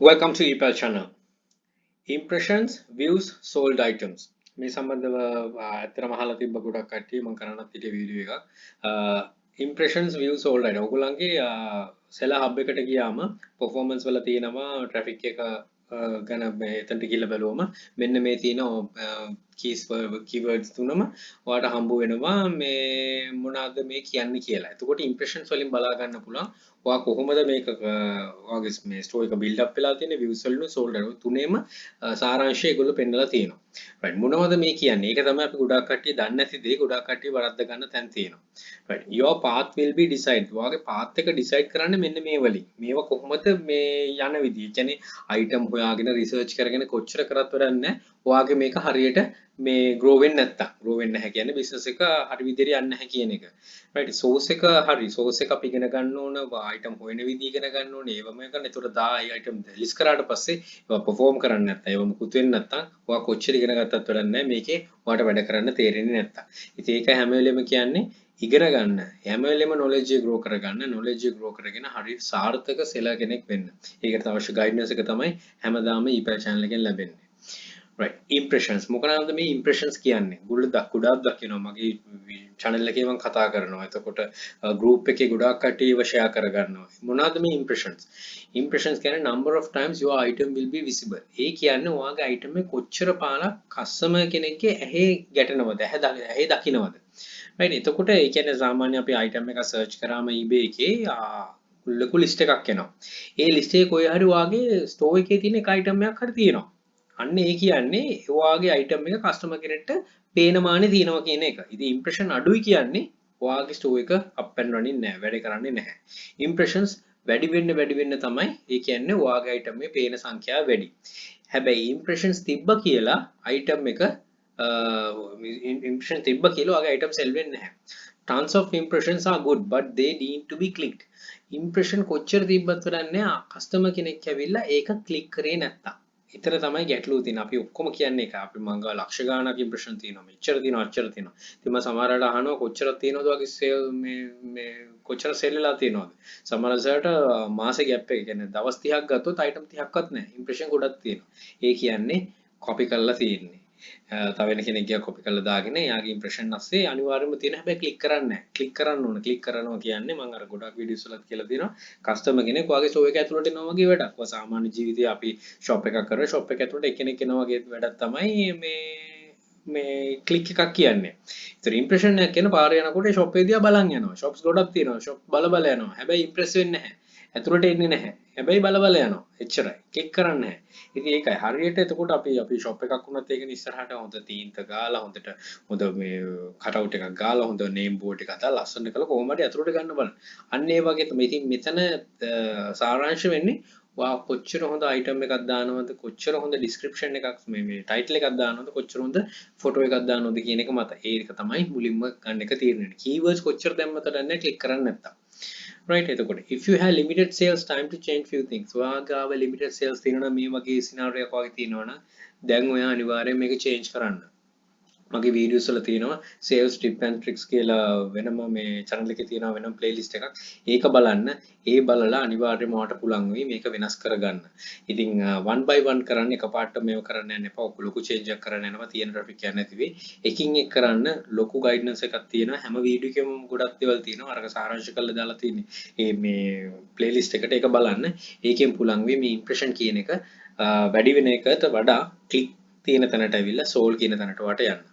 Welcome to eBay channel. Impressions, views, sold items. මේ සම්බන්ධව ඇත්තටම අහලා තිබ්බ ගොඩක් කට්ටිය මම කරන්නත් හිටිය වීඩියෝ එකක්. Impressions, views, sold item. ඔයගොල්ලන්ගේ seller hub එකට ගියාම performance වල තියෙනවා traffic එක ගැන මේ එතනට ගිහිල්ලා බලුවම මෙන්න මේ තියෙන keywords තුනම ඔයාලට හම්බ වෙනවා මේ මොනවාද මේ කියන්නේ කියලා. එතකොට impressions වලින් බලා ගන්න පුළුවන් ඔයා කොහොමද මේක ඔයාගේ මේ ස්ටෝර් එක build up වෙලා තියෙන්නේ views වලින් sold item තුනේම සාරාංශය ඒගොල්ලෝ පෙන්නලා තියෙනවා. right මොනවද මේ කියන්නේ? ඒක තමයි අපි ගොඩාක් කට්ටිය දන්නේ නැති දේ ගොඩාක් කට්ටිය වරද්ද ගන්න තැන් තියෙනවා. right your path will be decided. ඔයාගේ path එක decide කරන්නේ මෙන්න මේ වලින්. මේවා කොහොමද මේ යන විදිය. කියන්නේ item හොයාගෙන research කරගෙන කොච්චර කරත් වැඩක් නැහැ. ඔයාගේ මේක හරියට මේ grow වෙන්නේ නැහැ කියන්නේ business එක හරි විදිහට යන්නේ නැහැ කියන එක. right source එක හරි source එක අපි ඉගෙන ගන්න ඕන item හොයන විදිහ ඉගෙන ගන්න ඕනේ. ඒවම ගන්න. ඒතකොට item list කරාට පස්සේ ඒවා perform කරන්නේ නැත්නම් ඒවා මුකුත් වෙන්නේ නැත්නම් ඔයා කොච්චර ඉගෙන ගත්තත් වැඩක් නැහැ. මේකේ ඔයාට වැඩ කරන්න තේරෙන්නේ නැත්නම්. ඉතින් ඒක හැම වෙලෙම කියන්නේ ඉගෙන ගන්න. හැම වෙලෙම knowledge grow කරගන්න. knowledge grow කරගෙන හරි සාර්ථක seller කෙනෙක් වෙන්න. ඒකට අවශ්‍ය guidance එක තමයි හැමදාම eBay channel එකෙන් ලැබෙන්නේ. right impressions මොකක්ද මේ impressions කියන්නේ ගොඩක් දකිනවා මගේ channel එකේ මම කතා කරනවා එතකොට group එකේ ගොඩාක් කට්ටියව share කරගන්නවා මොනවාද මේ impressions කියන්නේ number of times your item will be visible ඒ කියන්නේ ඔයාගේ item එක කොච්චර පාලක් customer කෙනෙක්ගේ ඇහි ගැටෙනවද ඇහි දකින්නවද right එතකොට ඒ කියන්නේ සාමාන්‍ය අපි item එක search කරාම eBay එකේ ලොකු list එකක් එනවා ඒ list එකේ කොයි හරි ඔයාගේ store එකේ තියෙන එක item එකක් හරි තියෙනවා අන්න ඒ කියන්නේ ඔයාගේ item එක customer කෙනෙක්ට පේන මානේ තියෙනවා කියන එක. ඉතින් impression අඩුයි කියන්නේ ඔයාගේ store එක up and running නැහැ. වැඩ කරන්නේ නැහැ. Impressions වැඩි වෙන්න තමයි ඒ කියන්නේ ඔයාගේ item එකේ පේන සංඛ්‍යාව වැඩි. හැබැයි impressions තිබ්බ කියලා item එක impression තිබ්බ කියලා ඔයාගේ item sell වෙන්නේ නැහැ. Tons of impressions are good but they need to be clicked. Impression කොච්චර තිබ්බත් වැඩක් නැහැ. customer කෙනෙක් ඇවිල්ලා ඒක click කරේ නැත්තම්. ඉතර තමයි ගැටලුව තියෙන්නේ. අපි ඔක්කොම කියන්නේ එක. අපි මං ගාව ලක්ෂ ගාණක් ඉම්ප්‍රෙෂන් තියෙනවා. මෙච්චර තියෙනවා, අච්චර තියෙනවා. ඉතින් මම සමහරවල්ලා අහනවා කොච්චරක් තියෙනවද වගේ සේල් මේ කොච්චර සෙල් වෙලා තියෙනවද? සමහරවල්ලාට මාසේ ગેප් එක කියන්නේ දවස් 30ක් ගත්තොත් අයිටම් 30ක්වත් නැහැ. ඉම්ප්‍රෙෂන් ගොඩක් තියෙනවා. ඒ කියන්නේ කොපි කරලා තියෙන්නේ. තව වෙන කෙනෙක් ගියා කොපි කරලා දාගෙන එයාගේ ඉම්ප්‍රෙෂන් ඇස්සේ අනිවාර්යයෙන්ම තියෙන හැබැයි ක්ලික් කරන්නේ නැහැ. ක්ලික් කරන්න ඕන. ක්ලික් කරනවා කියන්නේ මම අර ගොඩක් වීඩියෝස් වලත් කියලා තියෙනවා. කස්ටමර් කෙනෙක් ඔයාගේ ෂෝ එක ඇතුළට එනවා වගේ වැඩක්. ඔය සාමාන්‍ය ජීවිතේ අපි ෂොප් එකක් කරලා ෂොප් එක ඇතුළට එක්කෙනෙක් එනවා වගේ වැඩක් තමයි මේ ක්ලික් එකක් කියන්නේ. ඒතර ඉම්ප්‍රෙෂන් එකක් කියන පාරේ යනකොට ෂොප් එක දිහා බලන් යනවා. ෂොප්ස් ගොඩක් තියෙනවා. ෂොප් බල යනවා. හැබැයි ඉම්ප්‍රෙස් වෙන්නේ නැහැ. ඇතුළට එන්නේ නැහැ. හැබැයි බල යනවා. එච්චරයි. ක්ලික් කරන්නේ නැහැ. ඉතින් ඒකයි හරියට එතකොට අපි ෂොප් එකක් වුණත් ඒකනේ ඉස්සරහට හොඳ තීන්ත ගාලා හොඳ මේ කටවුට් එකක් ගාලා හොඳ නේම් බෝඩ් එකක් දාලා ලස්සන කරලා කොහොම හරි ඇතුළට ගන්න බලන්න. අන්න ඒ වගේ තමයි. ඉතින් මෙතන සාරාංශ වෙන්නේ වා කොච්චර හොඳ අයිටම් එකක් දානවද කොච්චර හොඳ ඩිස්ක්‍රිප්ෂන් එකක් මේ ටයිටල් එකක් දානවද කොච්චර හොඳ ෆොටෝ එකක් දානවද කියන එක මත ඒක තමයි මුලින්ම ගන්න එක තීරණය වෙන්නේ. කීවර්ඩ්ස් කොච්චර දැම්මද දන්නේ ක්ලික් කරන්නේ නැත්තම්. right එතකොට if you have limited sales time to change few things ඔයාගාව limited sales තියෙනවා මේ වගේ scenario එකක් වගේ තියෙනවනම් දැන් ඔයා අනිවාර්යයෙන් මේක change කරන්න මගේ වීඩියෝස් වල තියෙනවා sales tip and tricks කියලා වෙනම මේ channel එකේ තියෙනවා වෙනම playlist එකක් ඒක බලන්න ඒ බලලා අනිවාර්යයෙන්ම ඔයාට පුළුවන් වෙයි මේක වෙනස් කරගන්න ඉතින් one by one කරන්න එකපාරට මේව කරන්න යන්න එපා ලොකු change එකක් කරන්න යනවා තියෙන traffic යන්නේ නැති වෙයි එකින් එක කරන්න ලොකු guidance එකක් තියෙනවා හැම වීඩියෝ එකෙම ගොඩක් දේවල් තියෙනවා අරක සාරාංශ කරලා දාලා තියෙන්නේ මේ playlist එකට ඒක බලන්න ඒකෙන් පුළුවන් වෙයි මේ impression කියන එක වැඩි වෙන එකට වඩා click තියෙන තැනට ඇවිල්ලා sold කියන තැනට වට යන්න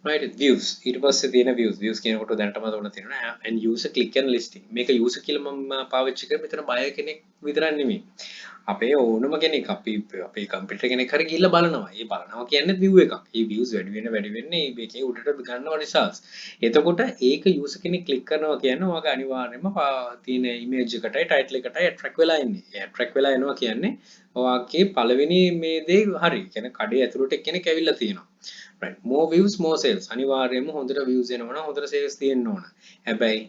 right views ඊට පස්සේ තියෙන views කියනකොට දැනටම උන තියෙනවා and user click and listing මේක user කියලා මම පාවිච්චි කරේ මෙතන buyer කෙනෙක් විතරක් නෙමෙයි අපේ ඕනම කෙනෙක් අපේ කම්පියුටර් කෙනෙක් හරි ගිහිල්ලා බලනවා. ඒ බලනවා කියන්නේ view එකක්. ඒ views වැඩි වෙන්නේ මේකේ උඩට ගන්නවා results. එතකොට ඒක user කෙනෙක් click කරනවා කියන්නේ ඔයාගේ අනිවාර්යයෙන්ම තියෙන image එකටයි title එකටයි attract වෙලා ඉන්නේ. ඒ attract වෙලා එනවා කියන්නේ ඔයාගේ පළවෙනි මේ දේ හරි. කියන්නේ කඩේ ඇතුළට කෙනෙක් ඇවිල්ලා තියෙනවා. right more views more sales අනිවාර්යයෙන්ම හොඳට views එනවා නම් හොඳට sales තියෙන්න ඕන හැබැයි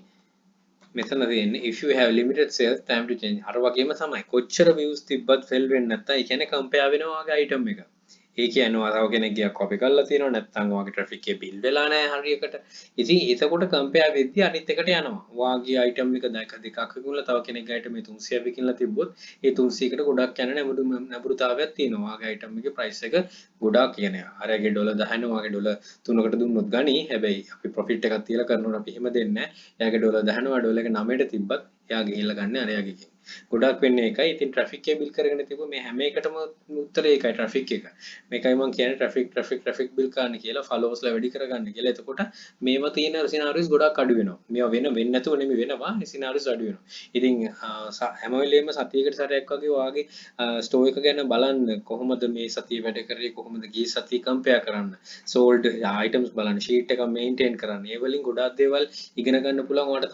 මෙතන තියෙන්නේ if you have limited sales time to change අර වගේම තමයි කොච්චර views තිබ්බත් fail වෙන්නේ නැත්නම් ඒ කියන්නේ compare වෙනවා වගේ item එක ඒ කියනවා තව කෙනෙක් ගියා කොපි කරලා තියෙනවා නැත්නම් ඔයාගේ ට්‍රැෆික් එකේ බිල් වෙලා නැහැ හරියකට. ඉතින් එතකොට කම්පෙයාර් වෙද්දී අනිත් එකට යනවා. ඔයාගේ අයිටම් එක දෙකක් විකුණලා තව කෙනෙක්ගේ අයිටම් එක 300ක් විකිනලා තිබ්බොත් ඒ 300කට ගොඩක් යන නැඹුරුතාවයක් තියෙනවා. ඔයාගේ අයිටම් එකේ ප්‍රයිස් එක ගොඩක් කියන්නේ. අරගේ ඩොලර් 10 ඔයාගේ ඩොලර් 3කට දුන්නොත් ගනි. හැබැයි අපි ප්‍රොෆිට් එකක් තියලා කරනකොට අපි එහෙම දෙන්නේ නැහැ. එයාගේ ඩොලර් 10 ඔයා ඩොලර් එක 9ට තිබ්බත් එයා ගිහිල්ලා ගන්න අරයාගේ. ගොඩක් වෙන්නේ ඒකයි. ඉතින් ට්‍රැෆික් එක බිල් කරගෙන තිබ්බොත් මේ හැම එකටම උත්තරේ ඒකයි ට්‍රැෆික් එක. මේකයි මම කියන්නේ ට්‍රැෆික් බිල් කරන්න කියලා ෆලෝවර්ස්ලා වැඩි කරගන්න කියලා. එතකොට මේව තියෙන සිනාරියෝස් ගොඩක් අඩු වෙනවා. මේවා වෙන්නේ නැතුව නෙමෙයි වෙනවා. මේ සිනාරියෝස් අඩු වෙනවා. ඉතින් හැම වෙලේම සතියකට සැරයක් වගේ ඔයාගේ ස්ටෝ එක ගැන බලන්න කොහොමද මේ සතිය වැඩ කරේ කොහොමද ගිය සතිය කම්පෙයාර් කරන්න. සෝල්ඩ් අයිටම්ස් බලන්න ෂීට් එක මේන්ටේන් කරන්න. ඒ වලින් ගොඩක් දේවල් ඉගෙන ගන්න පුළුවන්.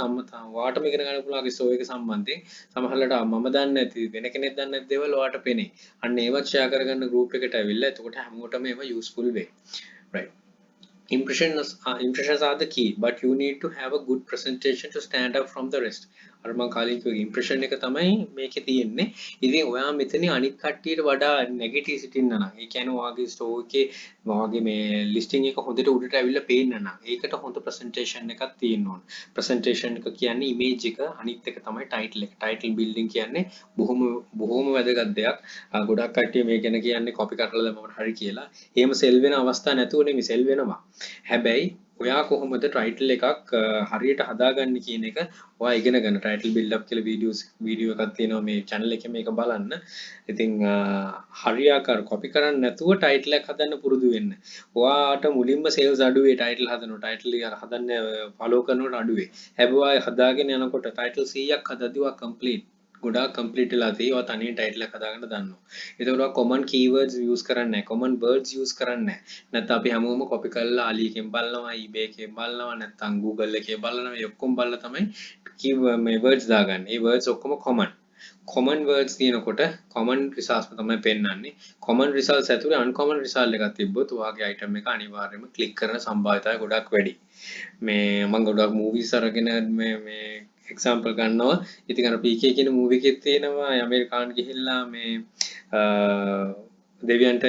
ඔයාටම ඉගෙන ගන්න පුළුවන් ස්ටෝ එක සම්බන්ධයෙන්. සමහරවිට මම දන්නේ නැති වෙන කෙනෙක් දන්නේ නැති දේවල් ඔයාට පෙනේ. අන්න ඒවත් ෂෙයා කරගන්න group එකට ඇවිල්ලා එතකොට හැමෝටම ඒව useful වෙයි. Right. Impressions are the key, but you need to have a good presentation to stand out from the rest. අර මම කලින් කිව්වා impression එක තමයි මේකේ තියෙන්නේ. ඉතින් ඔයා මෙතන අනිත් කට්ටියට වඩා නෙගටිව් සිටින්න නම්, ඒ කියන්නේ ඔයාගේ ස්ටෝ එකේ ඔයාගේ මේ ලිස්ටිං එක හොඳට උඩට ඇවිල්ලා පේන්න නම්, ඒකට හොඳ presentation එකක් තියෙන්න ඕන. presentation එක කියන්නේ image එක, අනිත් එක තමයි title එක. title building කියන්නේ බොහොම වැදගත් දෙයක්. ගොඩක් කට්ටිය මේ ගැන කියන්නේ copy කරලා දැම්මම හරි කියලා. එහෙම sell වෙන අවස්ථා නැතුව නෙමෙයි sell වෙනවා. හැබැයි ඔයා කොහොමද ටයිටල් එකක් හරියට හදාගන්නේ කියන එක ඔයා ඉගෙන ගන්න. ටයිටල් බිල්ඩ් අප් කියලා වීඩියෝ එකක් තියෙනවා මේ channel එකේ මේක බලන්න. ඉතින් හරියාකාර කොපි කරන්නේ නැතුව ටයිටල් එකක් හදන්න පුරුදු වෙන්න. ඔයාට මුලින්ම සේල්ස් අඩු වෙයි ටයිටල් හදනවා. ටයිටල් එක හදන්න ෆලෝ කරනකොට අඩු වෙයි. හැබැයි හදාගෙන යනකොට ටයිටල් 100ක් හදද්දී ඔයා කම්ප්ලීට් ගොඩාක් කම්ප්ලීට් වෙලා තියෙයි. ඔයා තනියෙන් ටයිටල් එක හදාගන්න දන්නවා. ඒතකොට ඔයා common keywords use කරන්නේ නැහැ. common words use කරන්නේ නැහැ. නැත්නම් අපි හැමෝම copy කරලා Ali එකෙන් බලනවා, eBay එකෙන් බලනවා, නැත්නම් Google එකේ බලනවා. මේ ඔක්කොම බලලා තමයි මේ words දාගන්නේ. මේ words ඔක්කොම common words තියෙනකොට common results තමයි පෙන්වන්නේ. common results ඇතුලේ uncommon result එකක් තිබ්බොත් ඔයාගේ item එක අනිවාර්යයෙන්ම click කරන සම්භාවිතය ගොඩක් වැඩි. මේ මම ගොඩක් movies අරගෙන මේ example ගන්නවා. ඉතින් අර PK කියන movie එකේ තියෙනවා ඇමරිකාන් ගිහිල්ලා මේ දෙවියන්ට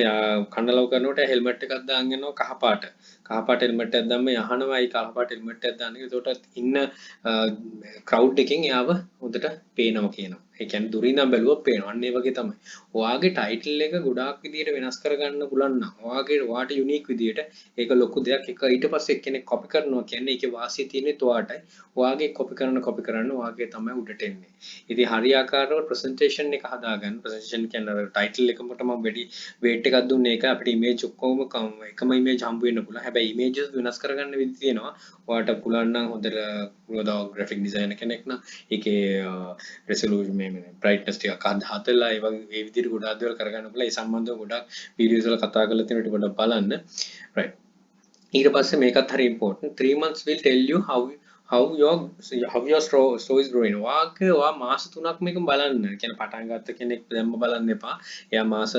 කන්නලව් කරනකොට හෙල්මට් එකක් දාගෙන යනවා කහපාට හෙල්මට් එකක් දැම්ම යහනවා ඒ කහපාට හෙල්මට් එකක් දාන්න. ඒකට ඉන්න ක්‍රවුඩ් එකෙන් එයාව හොඳට පේනවා කියනවා. ඒ කියන්නේ දුරින් නම් බැලුවොත් පේනවා. අන්න ඒ වගේ තමයි. ඔයාගේ ටයිටල් එක ගොඩාක් විදියට වෙනස් කරගන්න පුළුවන් නම් ඔයාට යුනික් විදියට ඒක ලොකු දෙයක්. ඒක ඊට පස්සේ කෙනෙක් කොපි කරනවා කියන්නේ ඒකේ වාසිය තියෙන්නේ ඔයාටයි. ඔයාගේ කොපි කරන්න ඔයාගේ තමයි උඩට එන්නේ. ඉතින් හරියාකාරව ප්‍රසන්ටේෂන් එක හදාගන්න. ප්‍රසන්ටේෂන් කියන්නේ ටයිටල් එකකට මම වැඩි weight එකක් දුන්නේ ඒක අපිට image ඔක්කොම එකම image හම්බ වෙන්න පුළුවන්. හැබැයි images වෙනස් කරගන්න විදි තියෙනවා. ඔයාට පුළුවන් නම් හොඳට graphic designer කෙනෙක් නම් ඒකේ resolution මේ brightness ටිකක් හදලා ඒ වගේ ඒ විදිහට ගොඩාක් දේවල් කරගන්න පුළුවන්. ඒ සම්බන්ධව ගොඩාක් videos වල කතා කරලා තියෙනවා. ටික පොඩ්ඩක් බලන්න. right. ඊට පස්සේ මේකත් හරි important. 3 months will tell you how your store is growing. ඔයා මාස 3ක් මේක බලන්න. කියන්නේ පටන් ගත්ත කෙනෙක් දැම්ම බලන්න එපා. එයා මාස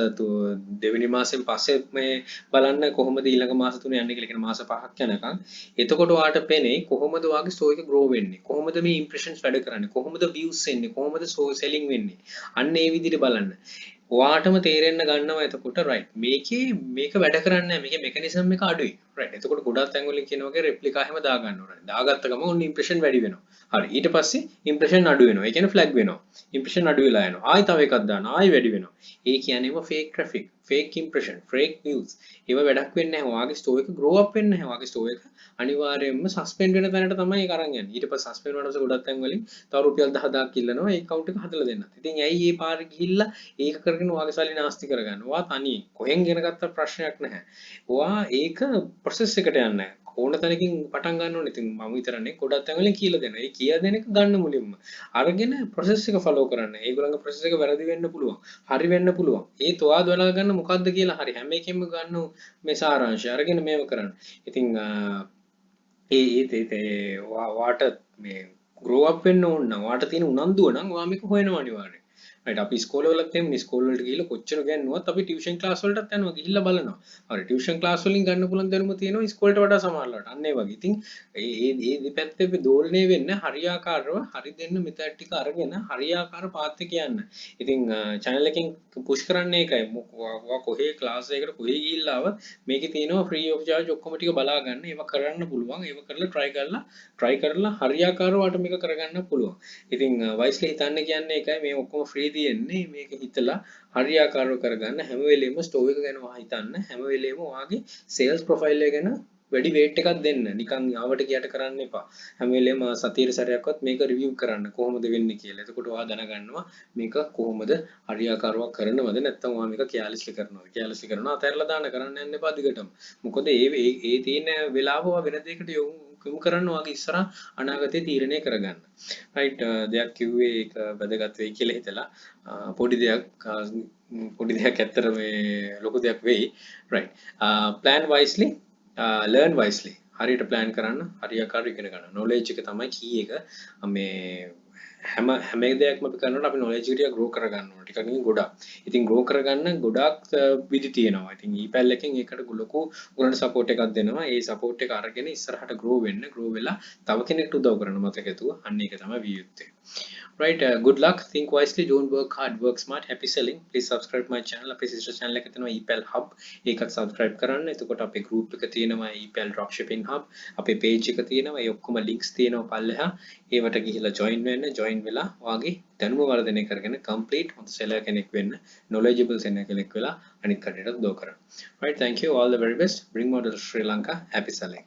දෙවෙනි මාසෙන් පස්සේ මේ බලන්න කොහොමද ඊළඟ මාස 3 යන්නේ කියලා. කියන මාස 5ක් යනකම්. එතකොට ඔයාට පේන්නේ කොහොමද ඔයාගේ store එක grow වෙන්නේ. කොහොමද මේ impressions වැඩ කරන්නේ. කොහොමද views එන්නේ. කොහොමද selling වෙන්නේ. අන්න ඒ විදිහට බලන්න. ඔයාටම තේරෙන්න ගන්නවා එතකොට right මේක වැඩ කරන්නේ නැහැ මේකේ මෙකනිසම් එක අඩුයි right එතකොට ගොඩක් තැන් වලින් කියන වගේ රෙප්ලිකා හැම දා ගන්න ඕනේ දාගත්ත ගමන් ඔන්න ඉම්ප්‍රෙෂන් වැඩි වෙනවා හරි ඊට පස්සේ ඉම්ප්‍රෙෂන් අඩු වෙනවා ඒ කියන්නේ ෆ්ලැග් වෙනවා ඉම්ප්‍රෙෂන් අඩු වෙලා යනවා ආයි තව එකක් දානවා ආයි වැඩි වෙනවා ඒ කියන්නේම fake traffic fake impression fake views ඒව වැඩක් වෙන්නේ නැහැ ඔයාගේ ස්ටෝර් එක grow up වෙන්නේ නැහැ ඔයාගේ ස්ටෝර් එක අනිවාර්යයෙන්ම සස්පෙන්ඩ් වෙන තැනට තමයි ඒක අරන් යන්නේ ඊට පස්සේ සස්පෙන්ඩ් වුණාට ගොඩක් තැන් වලින් තව රුපියල් 10000ක් ඉල්ලනවා ඒ account එක හදලා දෙන්නත් ඉතින් ඇයි මේ පාරේ ගිහිල්ලා ඒක කරගෙන ඔයාගේ සල්ලි නාස්ති කරගන්න ඔයා තනියෙන් කොහෙන් ගෙන ගත්ත ප්‍රශ්නයක් නැහැ ඔයා ඒක process එකට යන්නේ නැහැ ඕන තැනකින් පටන් ගන්න ඕනේ. ඉතින් මම විතරනේ ගොඩක් තැන් වලින් කියලා දෙනවා. ඒ කියලා දෙන එක ගන්න මුලින්ම. අරගෙන process එක follow කරන්න. ඒගොල්ලන්ගේ process එක වැරදි වෙන්න පුළුවන්. හරි වෙන්න පුළුවන්. ඒත් ඔයා දවලා ගන්න මොකද්ද කියලා හරි හැම එකෙම ගන්න මේ සාරාංශය. අරගෙන මේව කරන්න. ඉතින් ඔයාට මේ grow up වෙන්න ඕන නම් ඔයාට තියෙන උනන්දුව නම් ඔයා මේක හොයනවා අනිවාර්යයෙන්. right අපි ඉස්කෝල වලත් එන්නේ ඉස්කෝල වලට ගිහිල්ලා කොච්චර ගන්නවත් අපි ටියුෂන් ක්ලාස් වලටත් යනවා ගිහිල්ලා බලනවා. හරි ටියුෂන් ක්ලාස් වලින් ගන්න පුළුවන් දැනුම තියෙනවා ඉස්කෝලේට වඩා සමහරවල්ලාට. අන්න ඒ වගේ. ඉතින් ඒ දෙපැත්තේ අපි දෝලණය වෙන්න හරියාකාරව හරි දෙන්න මෙතඩ් ටික අරගෙන හරියාකාර පාත් එක යන්න. ඉතින් channel එකෙන් පුෂ් කරන්නේ ඒකයි. ඔයා කොහේ ක්ලාස් එකකට කොහේ ගිහිල්ලා ආවත් මේකේ තියෙනවා free of charge ඔක්කොම ටික බලා ගන්න. ඒව කරන්න පුළුවන්. ඒව කරලා try කරලා හරියාකාරව වට මේක කරගන්න පුළුවන්. ඉතින් වයිස්ලි හිතන්න කියන්නේ ඒකයි මේ ඔක්කොම ෆ්‍රී තියෙන්නේ මේක හිතලා හරියාකාරව කරගන්න හැම වෙලෙම ස්ටෝර් එක ගැන හිතන්න හැම වෙලෙම ඔයාගේ සේල්ස් ප්‍රොෆයිල් එක ගැන වැඩි weight එකක් දෙන්න නිකන් ආවට ගියට කරන්න එපා හැම වෙලෙම සතියේ සැරයක්වත් මේක රිවිව් කරන්න කොහොමද වෙන්නේ කියලා. එතකොට ඔයා දැනගන්නවා මේක කොහොමද හරියාකාරව කරනවද නැත්නම් ඔයා මේක කැලස්ලි කරනවද. කැලස්ලි කරනවා අතහැරලා දාන්න කරන්න යන්න එපා දිගටම. මොකද ඒ තියෙන වෙලාව ඔයා වෙන දෙයකට යොමු කරන්න ඔයාගේ ඉස්සරහ අනාගතේ තීරණය කරගන්න. right දෙයක් කිව්වේ ඒක වැදගත් වෙයි කියලා හිතලා පොඩි දෙයක් ඇත්තට මේ ලොකු දෙයක් වෙයි. right plan wisely learn wisely හරියට plan කරන්න හරියාකාරව ඉගෙන ගන්න. knowledge එක තමයි key එක. මේ හැම දෙයක්ම අපි කරනකොට අපි knowledge එක ටික grow කරගන්න ඕනේ. ටිකක් නෙවෙයි ගොඩක්. ඉතින් grow කරගන්න ගොඩක් විදි තියෙනවා. ඉතින් ePal එකෙන් ඒකට ලොකු උගලන support එකක් දෙනවා. ඒ support එක අරගෙන ඉස්සරහට grow වෙලා තව කෙනෙක්ට උදව් කරන මතකතුව අන්න ඒක තමයි විය යුත්තේ. right good luck, think wisely, don't work hard, work smart, happy selling. Please subscribe my channel. අපේ sister channel එක තියෙනවා ePal hub. ඒකත් subscribe කරන්න. එතකොට අපේ group එක තියෙනවා ePal dropshipping hub. අපේ page එක තියෙනවා. ඒ ඔක්කොම links තියෙනවා පල්ලෙහා. ඒවට ගිහිල්ලා join වෙලා ඔයාගේ දැනුම වර්ධනය කරගෙන complete හොඳ seller කෙනෙක් වෙන්න, knowledgeable seller කෙනෙක් වෙලා අනිත් කටට උදව් කරන්න. right thank you, all the very best. Bring model Sri Lanka, happy selling.